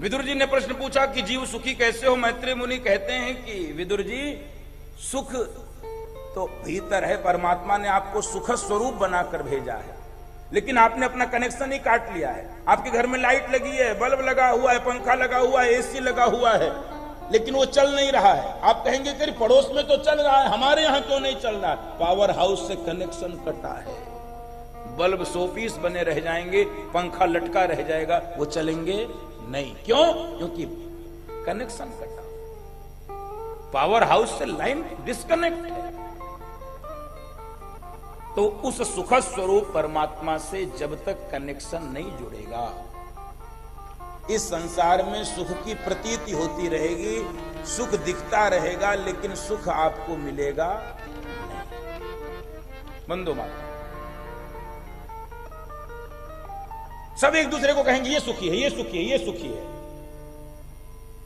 विदुर जी ने प्रश्न पूछा कि जीव सुखी कैसे हो। मैत्रेय मुनि कहते हैं कि विदुर जी, सुख तो भीतर है, परमात्मा ने आपको सुख स्वरूप बनाकर भेजा है, लेकिन आपने अपना कनेक्शन ही काट लिया है। आपके घर में लाइट लगी है, बल्ब लगा हुआ है, पंखा लगा हुआ है, एसी लगा हुआ है, लेकिन वो चल नहीं रहा है। आप कहेंगे कि पड़ोस में तो चल रहा है, हमारे यहां क्यों नहीं चल रहा? पावर हाउस से कनेक्शन कटा है। बल्ब शोपीस बने रह जाएंगे, पंखा लटका रह जाएगा, वो चलेंगे नहीं। क्यों? क्योंकि कनेक्शन कटा, पावर हाउस से लाइन डिस्कनेक्ट है। तो उस सुख स्वरूप परमात्मा से जब तक कनेक्शन नहीं जुड़ेगा, इस संसार में सुख की प्रतीति होती रहेगी, सुख दिखता रहेगा, लेकिन सुख आपको मिलेगा नहीं। बंदो माता सब एक दूसरे को कहेंगे ये सुखी है, ये सुखी है, ये सुखी है।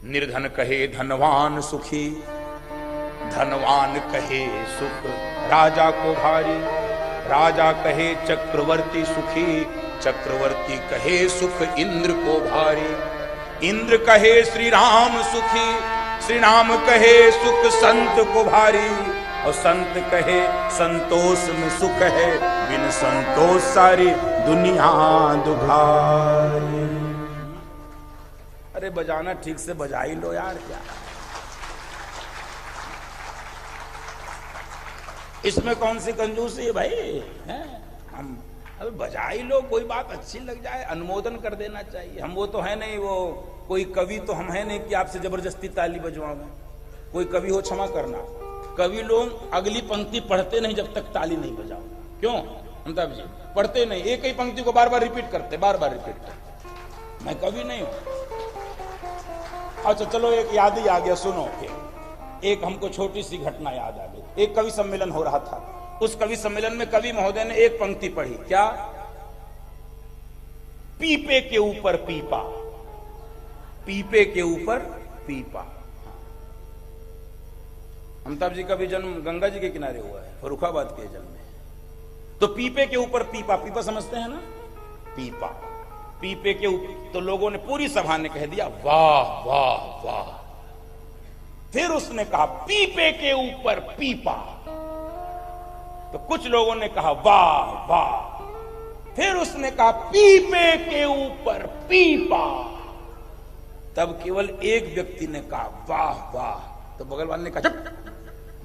निर्धन कहे धनवान सुखी, धनवान कहे सुख राजा को भारी, राजा कहे चक्रवर्ती सुखी, चक्रवर्ती कहे सुख इंद्र को भारी, इंद्र कहे श्री राम सुखी, श्री राम कहे सुख संत को भारी, और संत कहे संतोष में सुख है, बिन संतोष सारी दुनिया दुखारी। अरे बजाना ठीक से बजा ही लो यार, क्या इसमें कौन सी कंजूसी है भाई? हैं? हम अरे बजा ही लो, कोई बात अच्छी लग जाए, अनुमोदन कर देना चाहिए। हम वो तो है नहीं, वो कोई कवि तो हम है नहीं कि आपसे जबरदस्ती ताली बजवाएं। कोई कवि हो क्षमा करना, कवि लोग अगली पंक्ति पढ़ते नहीं जब तक ताली नहीं बजाओ। क्यों अमिताभ जी? पढ़ते नहीं, एक ही पंक्ति को बार बार रिपीट करते, बार बार रिपीट करते। मैं कवि नहीं हूं। अच्छा चलो, एक याद ही आ गया, सुनो। एक हमको छोटी सी घटना याद आ गई। एक कवि सम्मेलन हो रहा था, उस कवि सम्मेलन में कवि महोदय ने एक पंक्ति पढ़ी। क्या? पीपे के ऊपर पीपा, पीपे के ऊपर पीपा। अमिताभ जी का भी जन्म गंगा जी के किनारे हुआ है, फर्रुखाबाद के जन्म में। तो पीपे के ऊपर पीपा, पीपा समझते हैं ना? पीपा, पीपे के ऊपर। तो लोगों ने, पूरी सभा ने कह दिया वाह वाह वाह। फिर उसने कहा पीपे के ऊपर पीपा, तो कुछ लोगों ने कहा वाह वाह। फिर उसने कहा पीपे के ऊपर पीपा, तब केवल एक व्यक्ति ने कहा वाह वाह। तो बगल वाले ने कहा चुप,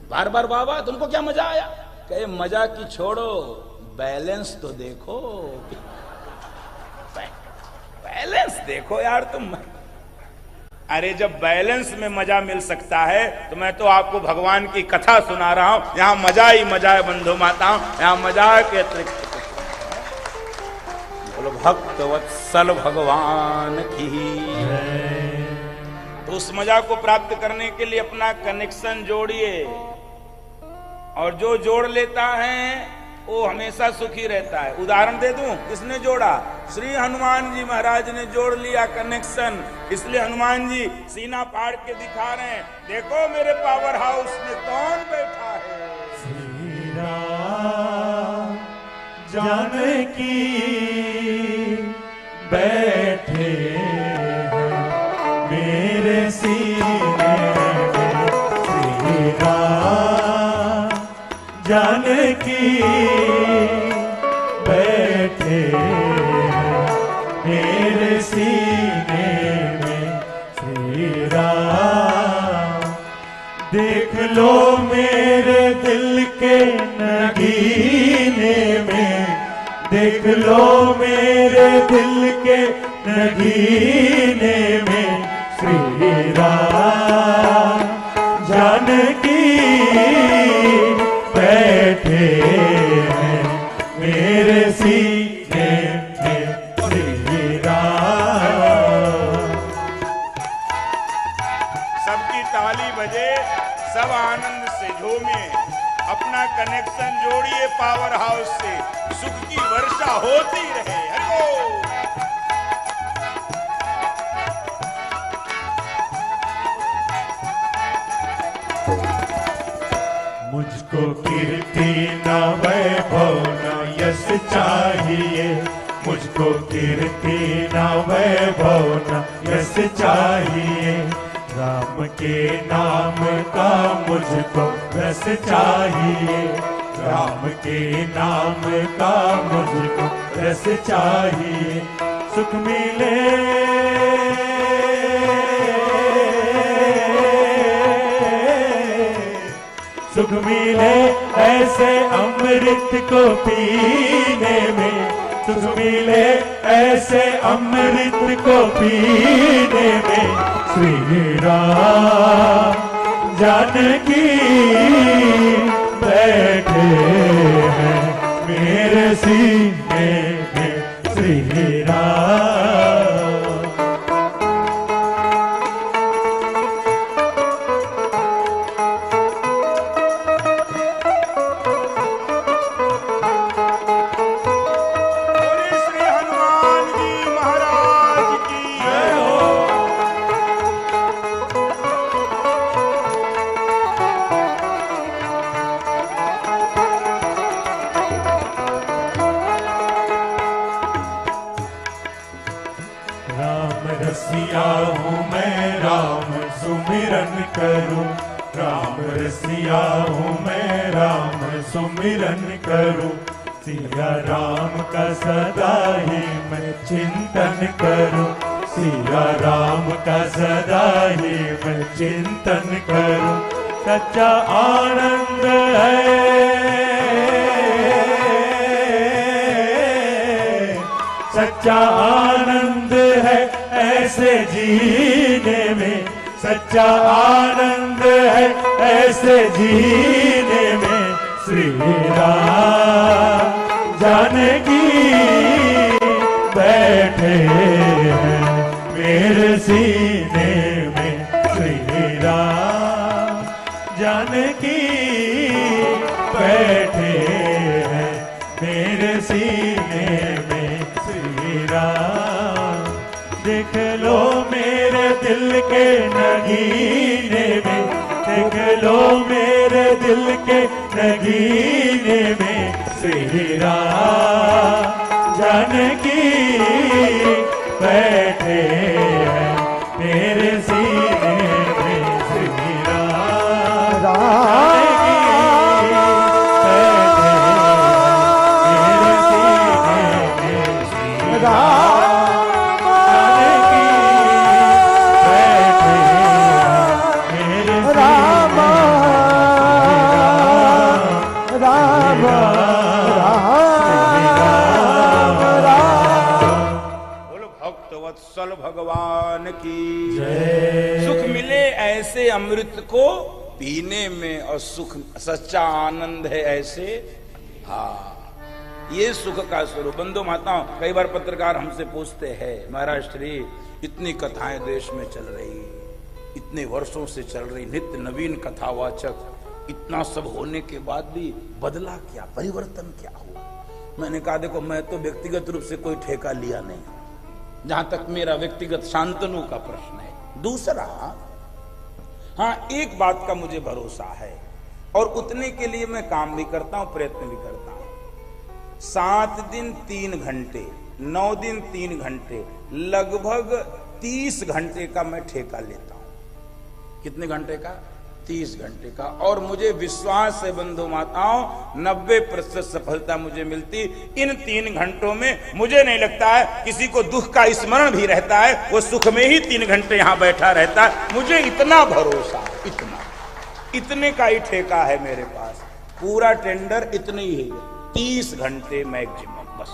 बार बार वाह वाह, तुमको क्या मजा आया? कहे मजा की छोड़ो, बैलेंस तो देखो, बैलेंस देखो यार तुम। अरे जब बैलेंस में मजा मिल सकता है तो मैं तो आपको भगवान की कथा सुना रहा हूं। यहां मजा ही मजा है बंधु माताओं, यहां मजा के अतिरिक्त। बोलो भक्त वत्सल भगवान की। तो उस मजा को प्राप्त करने के लिए अपना कनेक्शन जोड़िए, और जो जोड़ लेता है वो हमेशा सुखी रहता है। उदाहरण दे दूं, किसने जोड़ा? श्री हनुमान जी महाराज ने जोड़ लिया कनेक्शन। इसलिए हनुमान जी सीना फाड़ के दिखा रहे हैं, देखो मेरे पावर हाउस में कौन बैठा है। श्री राम जानकी बैठे हैं मेरे सीने में, श्री राम जानकी बैठे मेरे सीने में, श्री राम देख लो मेरे दिल के नगीने में, देख लो मेरे दिल के नगीने में, श्री राम जानकी बैठे हैं मेरे सीने में, श्री राम। सबकी ताली बजे, सब आनंद से झूमे, अपना कनेक्शन जोड़िए पावर हाउस से, सुख की वर्षा होती रहे। हरिओम। मुझको कीर्ति न वैभव न यश चाहिए, मुझको कीर्ति न वैभव न यश चाहिए, राम के नाम का मुझको रस चाहिए, राम के नाम का मुझको रस चाहिए। सुख मिले सुख मिले ऐसे अमृत को पीने में, सुख मिले ऐसे अमृत को पीने में। श्री राम जानकी बैठे हैं मेरे सीने में, श्री राम। रसिया हूँ मैं राम सुमिरन करूँ, राम रसिया हूँ मैं राम सुमिरन करूँ। सिया राम का सदा ही मैं चिंतन करूँ, सिया राम का सदा ही मैं चिंतन करूँ। सच्चा आनंद है, सच्चा आनंद है ऐसे जीने में, सच्चा आनंद है ऐसे जीने में। श्री राम जानकी बैठे हैं मेरे सीने में, श्री राम जानकी बैठे हैं मेरे सीने में, श्री राम। देख लो मेरे दिल के नगीने में, देख लो मेरे दिल के नगीने में। श्री राम जानकी बैठे हैं मेरे सीने में, श्री राम जानकी बैठे हैं मेरे सीने में, श्री राम। वत्सल भगवान की जय। सुख मिले ऐसे अमृत को पीने में, और सुख सच्चा आनंद है ऐसे। हाँ, ये सुख का स्वरूप। बंधु माताओं, कई बार पत्रकार हमसे पूछते हैं, महाराज श्री इतनी कथाएं देश में चल रही, इतने वर्षों से चल रही, नित्य नवीन कथावाचक, इतना सब होने के बाद भी बदला क्या, परिवर्तन क्या हुआ? मैंने कहा देखो, मैं तो व्यक्तिगत रूप से कोई ठेका लिया नहीं, जहां तक मेरा व्यक्तिगत शांतनु का प्रश्न है। दूसरा, हाँ, एक बात का मुझे भरोसा है, और उतने के लिए मैं काम भी करता हूं, प्रयत्न भी करता हूं। 7 दिन 3 घंटे, 9 दिन 3 घंटे, लगभग 30 घंटे का मैं ठेका लेता हूं। कितने घंटे का? 30 घंटे का। और मुझे विश्वास है बंधु माताओं, 90% सफलता मुझे मिलती। इन 3 घंटों में मुझे नहीं लगता है किसी को दुख का स्मरण भी रहता है, वो सुख में ही 3 घंटे यहां बैठा रहता है। मुझे इतना भरोसा, इतने का ही ठेका है मेरे पास। पूरा टेंडर इतने ही है, 30 घंटे मैक्सिमम, बस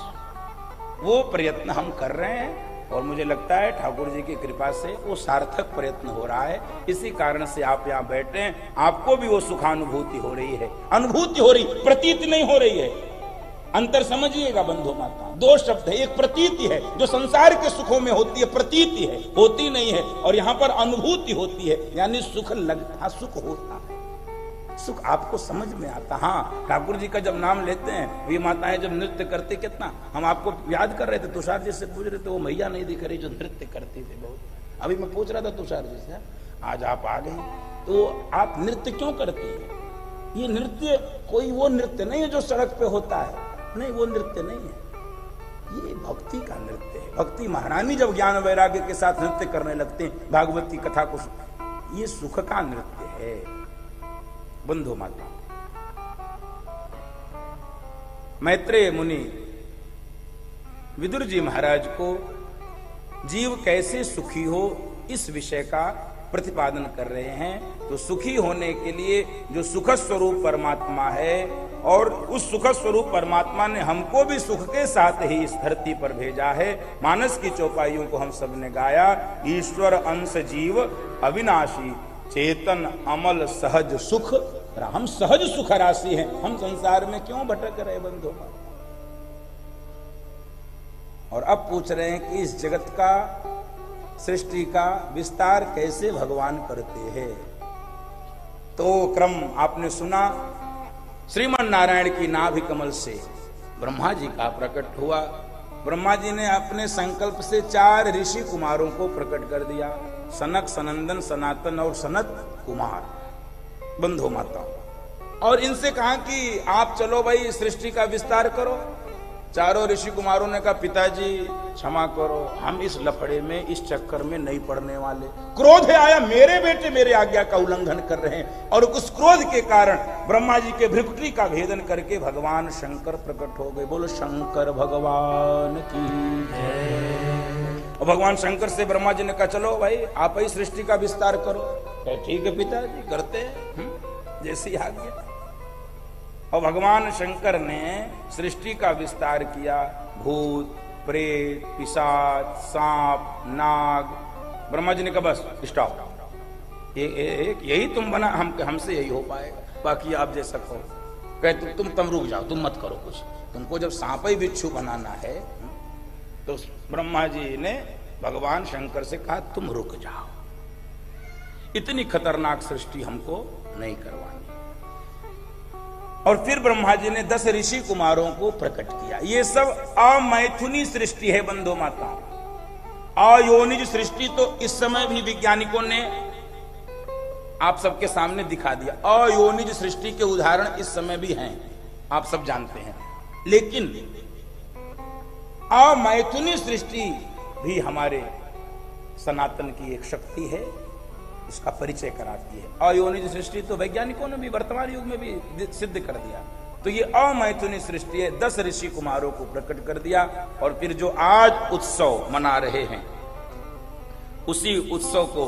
वो प्रयत्न हम कर रहे हैं। और मुझे लगता है ठाकुर जी की कृपा से वो सार्थक प्रयत्न हो रहा है। इसी कारण से आप यहाँ बैठे हैं, आपको भी वो सुखानुभूति हो रही है, अनुभूति हो रही, प्रतीति नहीं हो रही है। अंतर समझिएगा बंधु माता, 2 शब्द है, एक प्रतीति है जो संसार के सुखों में होती है, प्रतीति है, होती नहीं है, और यहाँ पर अनुभूति होती है, यानी सुख लगता, सुख होता है, सुख आपको समझ में आता। हाँ, ठाकुर जी का जब नाम लेते हैं, वे माताएं जब नृत्य करते, कितना हम आपको याद कर रहे थे, तुषार जी से पूछ रहे थे, वो मैया नहीं दिख रही जो नृत्य करती थी बहुत। अभी मैं पूछ रहा था तुषार जी से, आज आप आ गई, तो आप नृत्य क्यों करती हैं? ये नृत्य कोई वो नृत्य नहीं है जो सड़क पे होता है, नहीं, वो नृत्य नहीं है। ये भक्ति का नृत्य है। भक्ति महारानी जब ज्ञान वैराग्य के साथ नृत्य करने लगते हैं भागवत की कथा को, ये सुख का नृत्य है। बंधु माता, मैत्रेय मुनि विदुर जी महाराज को जीव कैसे सुखी हो इस विषय का प्रतिपादन कर रहे हैं। तो सुखी होने के लिए जो सुख स्वरूप परमात्मा है, और उस सुख स्वरूप परमात्मा ने हमको भी सुख के साथ ही इस धरती पर भेजा है। मानस की चौपाइयों को हम सब ने गाया, ईश्वर अंश जीव अविनाशी चेतन अमल सहज सुख। हम सहज सुख राशि हैं, हम संसार में क्यों भटक रहे बंधु। और अब पूछ रहे हैं कि इस जगत का, सृष्टि का विस्तार कैसे भगवान करते हैं। तो क्रम आपने सुना, श्रीमन नारायण की नाभि कमल से ब्रह्मा जी का प्रकट हुआ। ब्रह्मा जी ने अपने संकल्प से 4 ऋषि कुमारों को प्रकट कर दिया, सनक, सनंदन, सनातन और सनत कुमार, बंधु माता। और इनसे कहा कि आप चलो भाई सृष्टि का विस्तार करो। चारों ऋषि कुमारों ने कहा पिताजी क्षमा करो, हम इस लफड़े में, इस चक्कर में नहीं पड़ने वाले। क्रोध आया, मेरे बेटे मेरे आज्ञा का उल्लंघन कर रहे हैं। और उस क्रोध के कारण ब्रह्मा जी के भ्रुकुटी का भेदन करके भगवान शंकर प्रकट हो गए। बोलो शंकर भगवान की जय। और भगवान शंकर से ब्रह्मा जी ने कहा चलो भाई आप ही सृष्टि का विस्तार करो। ठीक है पिताजी, करते हैं जैसी आज्ञा। और भगवान शंकर ने सृष्टि का विस्तार किया। भूत, प्रेत, पिशाच, सांप, नाग। ब्रह्मा जी ने कहा बस स्टॉप, यही तुम बना, हमसे यही हो पाएगा, बाकी आप जैसा कहो। कहते तुम रुक जाओ, तुम मत करो कुछ। तुमको जब सांप ही बिच्छू बनाना है तो ब्रह्मा जी ने भगवान शंकर से कहा तुम रुक जाओ, इतनी खतरनाक सृष्टि हमको नहीं करवानी। और फिर ब्रह्मा जी ने 10 ऋषि कुमारों को प्रकट किया। ये सब अमैथुनी सृष्टि है बंधु माता। अयोनिज सृष्टि तो इस समय भी वैज्ञानिकों ने आप सबके सामने दिखा दिया। अयोनिज सृष्टि के उदाहरण इस समय भी हैं, आप सब जानते हैं। लेकिन अमैथुनी सृष्टि भी हमारे सनातन की एक शक्ति है, इसका परिचय कराती है। अयोनिज सृष्टि तो वैज्ञानिकों ने भी वर्तमान युग में भी सिद्ध कर दिया। तो ये अमैथुनी सृष्टि है, 10 ऋषि कुमारों को प्रकट कर दिया। और फिर जो आज उत्सव मना रहे हैं, उसी उत्सव को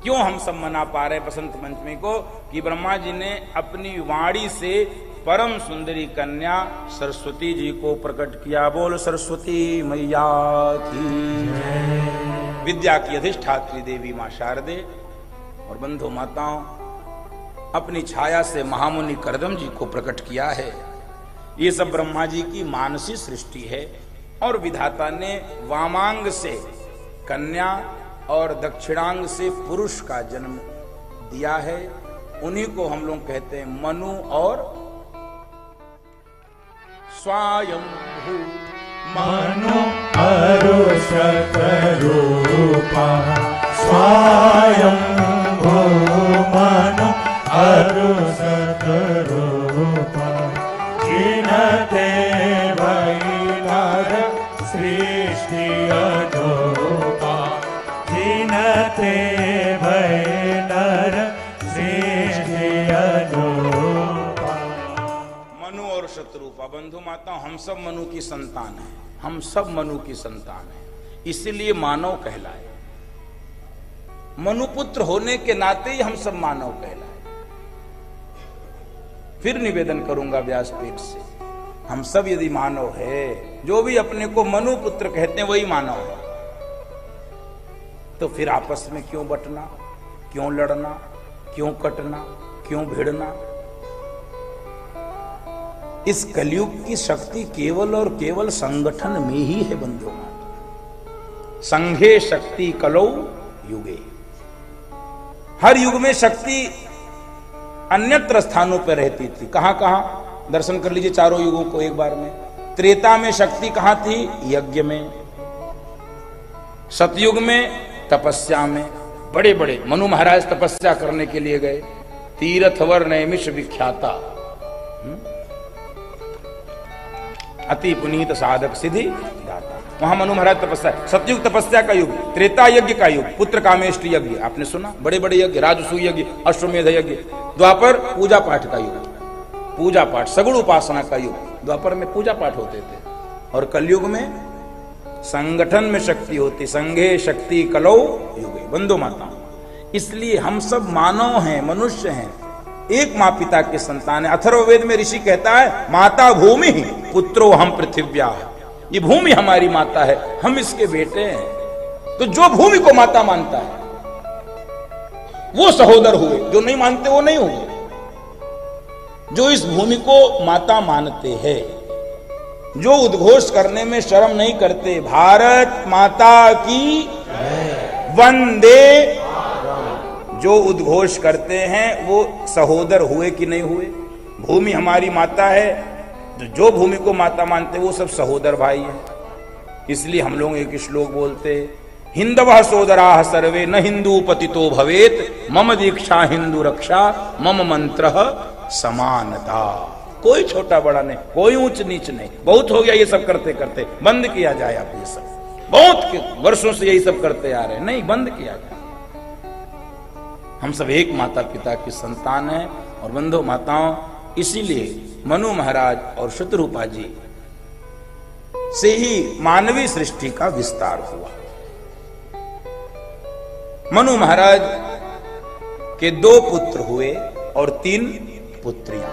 क्यों हम सब मना पा रहे बसंत पंचमी को, कि ब्रह्मा जी ने अपनी वाणी से परम सुंदरी कन्या सरस्वती जी को प्रकट किया। बोल सरस्वती मैया की, विद्या की अधिष्ठात्री देवी मां शारदे। और बंधु माताओं, अपनी छाया से महामुनि करदम जी को प्रकट किया है। ये सब ब्रह्मा जी की मानसी सृष्टि है। और विधाता ने वामांग से कन्या और दक्षिणांग से पुरुष का जन्म दिया है। उन्हीं को हम लोग कहते हैं मनु और स्वायंभू। मनु अरुषत रूपा स्वायंभू, मनु अरुषत रूपा, जिनते वैनर सृष्टि अनूपा, जिनते वैनर सृष्टि अनूपा। मनु और शत्रुपा। बंधु माता, हम सब मनु की संतान हैं, हम सब मनु की संतान हैं, इसीलिए मानव कहलाए। मनुपुत्र होने के नाते ही हम सब मानव कहलाए। फिर निवेदन करूंगा व्यासपीठ से, हम सब यदि मानव है, जो भी अपने को मनुपुत्र कहते हैं वही मानव है, तो फिर आपस में क्यों बंटना, क्यों लड़ना, क्यों कटना, क्यों भिड़ना। इस कलयुग की शक्ति केवल और केवल संगठन में ही है बंधु माता। संघे शक्ति कलौ युगे। हर युग में शक्ति अन्यत्र स्थानों पर रहती थी। कहां कहां दर्शन कर लीजिए चारों युगों को एक बार में। त्रेता में शक्ति कहां थी? यज्ञ में। सतयुग में तपस्या में, बड़े बड़े मनु महाराज तपस्या करने के लिए गए। तीर्थवर नैमिष विख्याता। अति पुनीत साधक सिद्धि दाता। वहां मनु महाराज तपस्या, सतयुग तपस्या का युग, त्रेता यज्ञ का युग, पुत्र कामेष्टि यज्ञ आपने सुना, बड़े बड़े यज्ञ, राजसूय यज्ञ, अश्वमेध यज्ञ। द्वापर पूजा पाठ का युग, पूजा पाठ सगुण उपासना का युग। द्वापर में पूजा पाठ होते थे और कलयुग में संगठन में शक्ति होती, संघे शक्ति कलौ युगे। बंधु माताओं, इसलिए हम सब मानव हैं, मनुष्य हैं, एक माँ पिता के संतान है। अथर्ववेद में ऋषि कहता है माता भूमि पुत्रो हम पृथिव्या, ये भूमि हमारी माता है, हम इसके बेटे हैं। तो जो भूमि को माता मानता है वो सहोदर हुए, जो नहीं मानते वो नहीं हुए। जो इस भूमि को माता मानते हैं, जो उद्घोष करने में शर्म नहीं करते, भारत माता की वंदे, जो उद्घोष करते हैं वो सहोदर हुए कि नहीं हुए। भूमि हमारी माता है, जो भूमि को माता मानते वो सब सहोदर भाई हैं। इसलिए हम लोग एक श्लोक बोलते, हिंदवः सोदराः सर्वे न हिंदू पतितो भवेत, मम दीक्षा हिंदू रक्षा, मम मंत्रः समानता। कोई छोटा बड़ा नहीं, कोई ऊंच नीच नहीं। बहुत हो गया ये सब करते करते, बंद किया जाए। आप ये सब बहुत वर्षों से यही सब करते आ रहे हैं, नहीं बंद किया जाए। हम सब एक माता पिता की संतान हैं। और बंधु माताओं, इसीलिए मनु महाराज और शतरूपा जी से ही मानवीय सृष्टि का विस्तार हुआ। मनु महाराज के 2 पुत्र हुए और 3 पुत्रियां,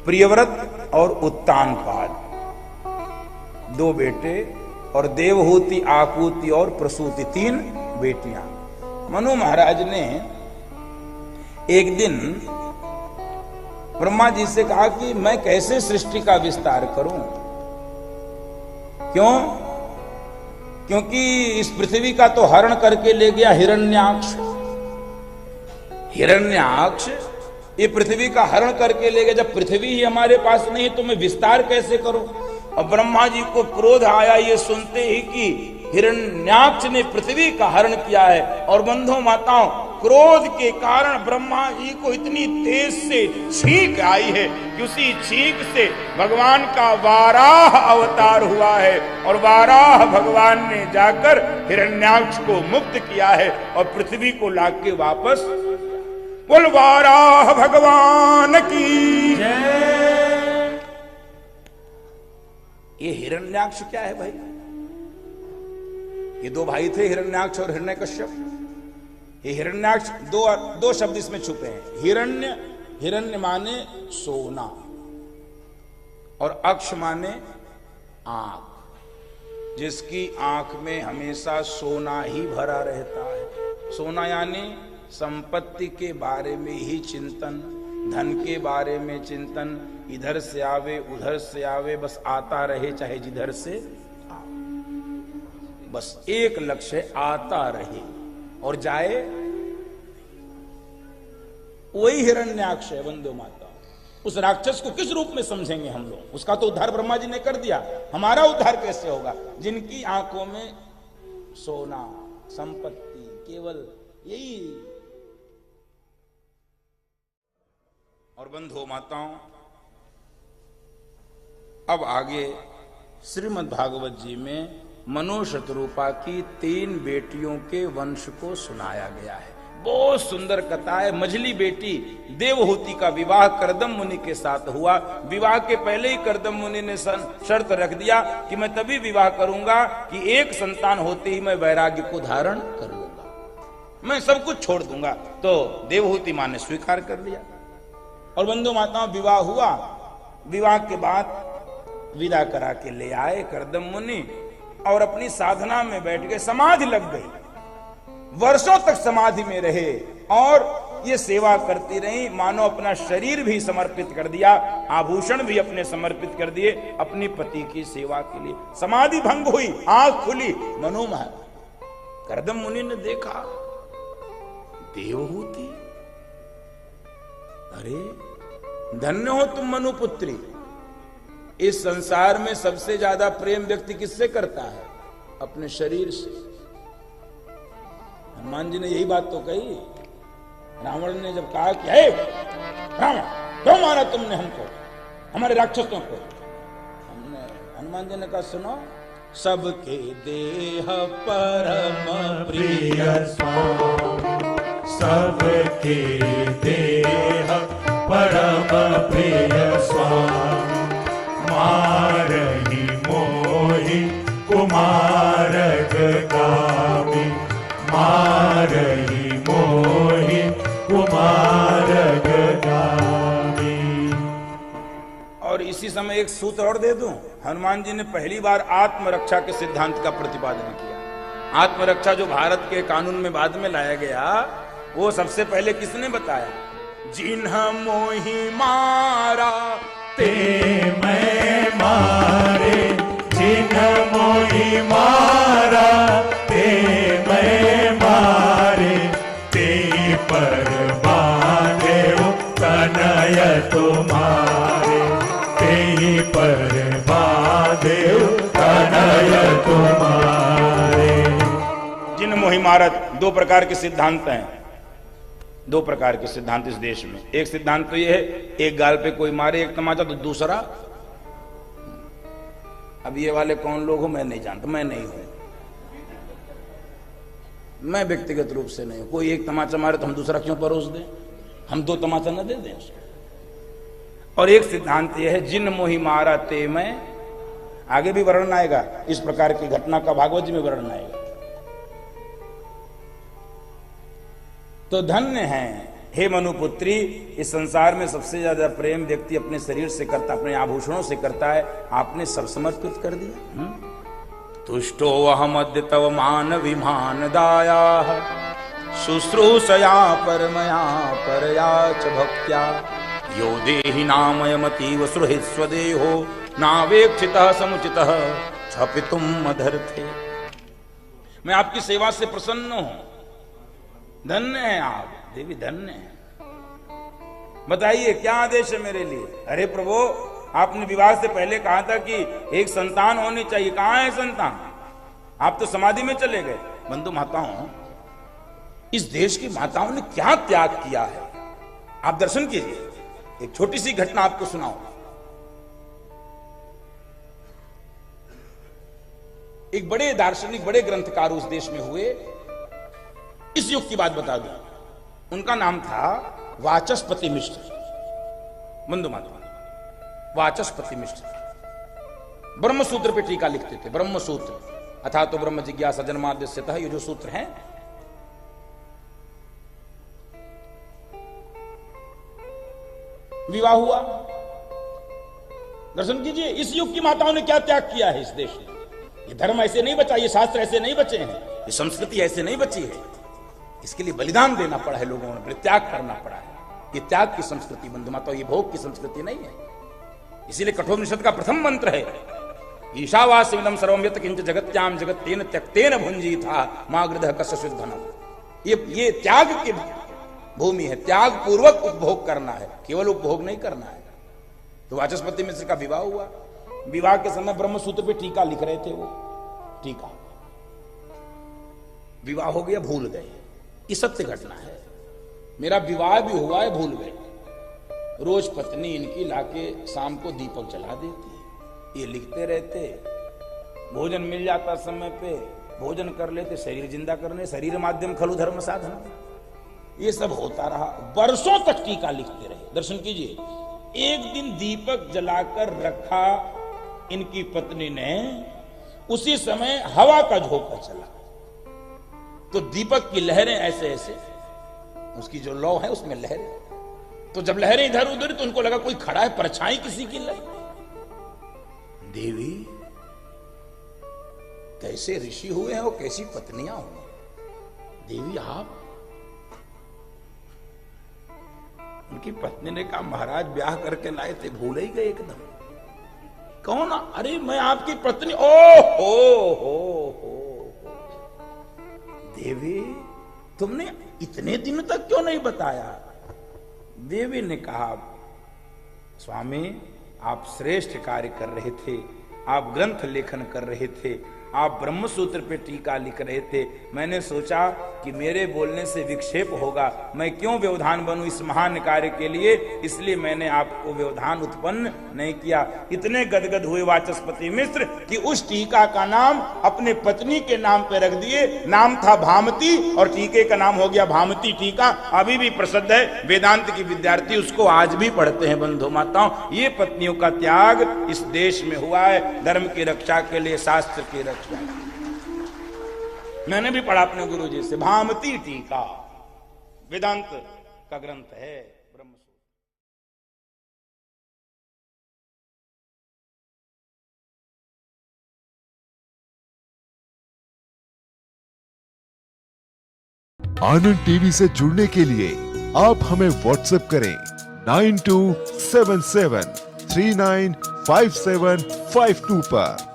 प्रियव्रत और उत्तानपाद, 2 बेटे, और देवहूति, आकुति और प्रसूति 3 बेटियां। मनु महाराज ने एक दिन ब्रह्मा जी से कहा कि मैं कैसे सृष्टि का विस्तार करूं। क्यों? क्योंकि इस पृथ्वी का तो हरण करके ले गया हिरण्याक्ष। हिरण्याक्ष ये पृथ्वी का हरण करके ले गया। जब पृथ्वी ही हमारे पास नहीं तो मैं विस्तार कैसे करूं। और ब्रह्मा जी को क्रोध आया ये सुनते ही कि हिरण्याक्ष ने पृथ्वी का हरण किया है। और बंधु माताओं, क्रोध के कारण ब्रह्मा जी को इतनी तेज से छींक आई है कि उसी छींक से भगवान का वाराह अवतार हुआ है। और वाराह भगवान ने जाकर हिरण्याक्ष को मुक्त किया है और पृथ्वी को लाके वापस, बोल वाराह भगवान की जय। ये हिरण्याक्ष क्या है भाई? ये 2 भाई थे, हिरण्याक्ष और हिरण्यकश्यप। ये हिरण्याक्ष दो शब्द इसमें छुपे हैं। हिरण्य माने सोना और अक्ष माने आंख। जिसकी आंख में हमेशा सोना ही भरा रहता है। सोना यानी संपत्ति के बारे में ही चिंतन, धन के बारे में चिंतन, इधर से आवे उधर से आवे, बस आता रहे चाहे जिधर से आवे, बस एक लक्ष्य आता रहे और जाए। वही हिरण्याक्ष है बंधु माता। उस राक्षस को किस रूप में समझेंगे हम लोग? उसका तो उद्धार ब्रह्मा जी ने कर दिया, हमारा उद्धार कैसे होगा? जिनकी आंखों में सोना, संपत्ति, केवल यही। और बंधु माताओं, अब आगे श्रीमद् भागवत जी में मनु शतरूपा की 3 बेटियों के वंश को सुनाया गया है। बहुत सुंदर कथा है। मझली बेटी देवहूति का विवाह करदम मुनि के साथ हुआ। विवाह के पहले ही करदम मुनि ने शर्त रख दिया कि मैं तभी विवाह करूंगा कि एक संतान होते ही मैं वैराग्य को धारण कर लूंगा, मैं सब कुछ छोड़ दूंगा। तो देवहूति मां ने स्वीकार कर लिया। और बंधु माताओं, विवाह हुआ। विवाह के बाद विदा करा के ले आए करदम मुनि और अपनी साधना में बैठ गए। समाधि लग गई, वर्षों तक समाधि में रहे और ये सेवा करती रही। मानो अपना शरीर भी समर्पित कर दिया, आभूषण भी अपने समर्पित कर दिए अपनी पति की सेवा के लिए। समाधि भंग हुई, आंख खुली। मनु महाराज करदम मुनि ने देखा, देवहूति, अरे धन्य हो तुम मनुपुत्री। इस संसार में सबसे ज्यादा प्रेम व्यक्ति किससे करता है? अपने शरीर से। हनुमान जी ने यही बात तो कही। रावण ने जब कहा कि हे रावण, क्यों मारा तुमने हमको? हमारे राक्षसों को। हमने हनुमान जी ने कहा सुनो, सबके देह परम प्रिय स्वामी, सबके देह परम प्रिय स्वामी, मारहि मोहि कुमारक गामी, मारहि मोहि कुमारक गामी। और इसी समय एक सूत्र और दे दूं, हनुमान जी ने पहली बार आत्मरक्षा के सिद्धांत का प्रतिपादन किया। आत्मरक्षा जो भारत के कानून में बाद में लाया गया, वो सबसे पहले किसने बताया? जिन्ह मोहि मारा ते मैं मारे, जिन्ह मोहि मारा ते मैं मारे, ते पर बांधे तनय तुम्हारे, ते पर बांधे तनय तुम्हारे। जिन्ह मोहि मारत, दो प्रकार के सिद्धांत हैं, दो प्रकार के सिद्धांत इस देश में। एक सिद्धांत तो यह है, एक गाल पे कोई मारे एक तमाचा, तो दूसरा, अब ये वाले कौन लोग हो मैं नहीं जानता, मैं नहीं हूं, मैं व्यक्तिगत रूप से नहीं हूं। कोई एक तमाचा मारे तो हम दूसरा क्यों परोस दें? हम दो तमाचा न दे दें उसको। और एक सिद्धांत यह है, जिन मोहि मारा ते मैं, आगे भी वर्णन आएगा इस प्रकार की घटना का, भागवत जी में वर्णन आएगा। तो धन्य है हे मनुपुत्री, इस संसार में सबसे ज्यादा प्रेम व्यक्ति अपने शरीर से करता, अपने आभूषणों से करता है। आपने सब समर्पित कर दिया। तुष्टो अहमद्य तव मान विमान दाया, शुश्रूषया परमया परया च भक्त्या, यो देहि नामयमतीव सुहृत् स्वदेहो, नावेक्षितः समुचितः क्षपितुम् मदर्थे। मैं आपकी सेवा से प्रसन्न हूं। धन्य है आप देवी, धन्य है। बताइए क्या आदेश है मेरे लिए? अरे प्रभु, आपने विवाह से पहले कहा था कि एक संतान होनी चाहिए, कहां है संतान? आप तो समाधि में चले गए। बंधु माताओं, इस देश की माताओं ने क्या त्याग किया है, आप दर्शन कीजिए। एक छोटी सी घटना आपको सुनाओ। एक बड़े दार्शनिक, बड़े ग्रंथकार उस देश में हुए, इस युग की बात बता दूं। उनका नाम था वाचस्पति मिश्र। बंधु माता, वाचस्पति मिश्र ब्रह्मसूत्र पे टीका लिखते थे। ब्रह्मसूत्र अथा तो ब्रह्म जिज्ञासा जन्माद्यस्यतः, ये जो सूत्र हैं, विवाह हुआ। दर्शन कीजिए, इस युग की माताओं ने क्या त्याग किया है इस देश में। ये धर्म ऐसे नहीं बचा, ये शास्त्र ऐसे नहीं बचे हैं, ये संस्कृति ऐसे नहीं बची है। इसके लिए बलिदान देना पड़ा है लोगों ने, त्याग करना पड़ा है। ये त्याग की संस्कृति बंधु माता, ये भोग की संस्कृति नहीं है। इसीलिए कठोपनिषद का प्रथम मंत्र है, ईशावास्यमिदं सर्वं यत् किंच जगत्याम जगत्तेन त्यक्तेन भुंजीथा मा गृधः कस्य धनम्। ये त्याग की भूमि है, त्याग पूर्वक उपभोग करना है, केवल उपभोग नहीं करना है। तो वाचस्पति मिश्र का विवाह हुआ। विवाह के समय ब्रह्मसूत्र पे टीका लिख रहे थे। वो टीका, विवाह हो गया, भूल गए। ये सत्य घटना है। मेरा विवाह भी हुआ है, भूल गए। रोज पत्नी इनकी लाके शाम को दीपक जला देती है, ये लिखते रहते। भोजन मिल जाता समय पे, भोजन कर लेते। शरीर जिंदा करने, शरीर माध्यम खलु धर्म साधन, ये सब होता रहा। वर्षों तक टीका लिखते रहे। दर्शन कीजिए, एक दिन दीपक जलाकर रखा इनकी पत्नी ने, उसी समय हवा का झोंका चला, तो दीपक की लहरें ऐसे ऐसे, उसकी जो लौ है उसमें लहरें, तो जब लहरें इधर उधर, तो उनको लगा कोई खड़ा है, परछाई किसी की लगी। देवी, कैसे ऋषि हुए हैं और कैसी पत्नियां हुई। देवी आप, उनकी पत्नी ने कहा महाराज ब्याह करके लाए थे, भूल ही गए एकदम। कौन? अरे मैं आपकी पत्नी। ओ हो। देवी, तुमने इतने दिन तक क्यों नहीं बताया? देवी ने कहा स्वामी, आप श्रेष्ठ कार्य कर रहे थे, आप ग्रंथ लेखन कर रहे थे, आप ब्रह्मसूत्र पे टीका लिख रहे थे। मैंने सोचा कि मेरे बोलने से विक्षेप होगा, मैं क्यों व्यवधान बनूं इस महान कार्य के लिए, इसलिए मैंने आपको व्यवधान उत्पन्न नहीं किया। इतने गदगद हुए वाचस्पति मिश्र कि उस टीका का नाम अपने पत्नी के नाम पे रख दिए। नाम था भामती और टीके का नाम हो गया भामती टीका। अभी भी प्रसिद्ध है, वेदांत की विद्यार्थी उसको आज भी पढ़ते हैं। बंधु माताओं, ये पत्नियों का त्याग इस देश में हुआ है धर्म की रक्षा के लिए, शास्त्र की रक्षा। मैंने भी पढ़ा अपने गुरु जी से, भामती टीका वेदांत का ग्रंथ है, ब्रह्मसूत्र। आनंद टीवी से जुड़ने के लिए आप हमें व्हाट्सएप करें 9277395752 पर।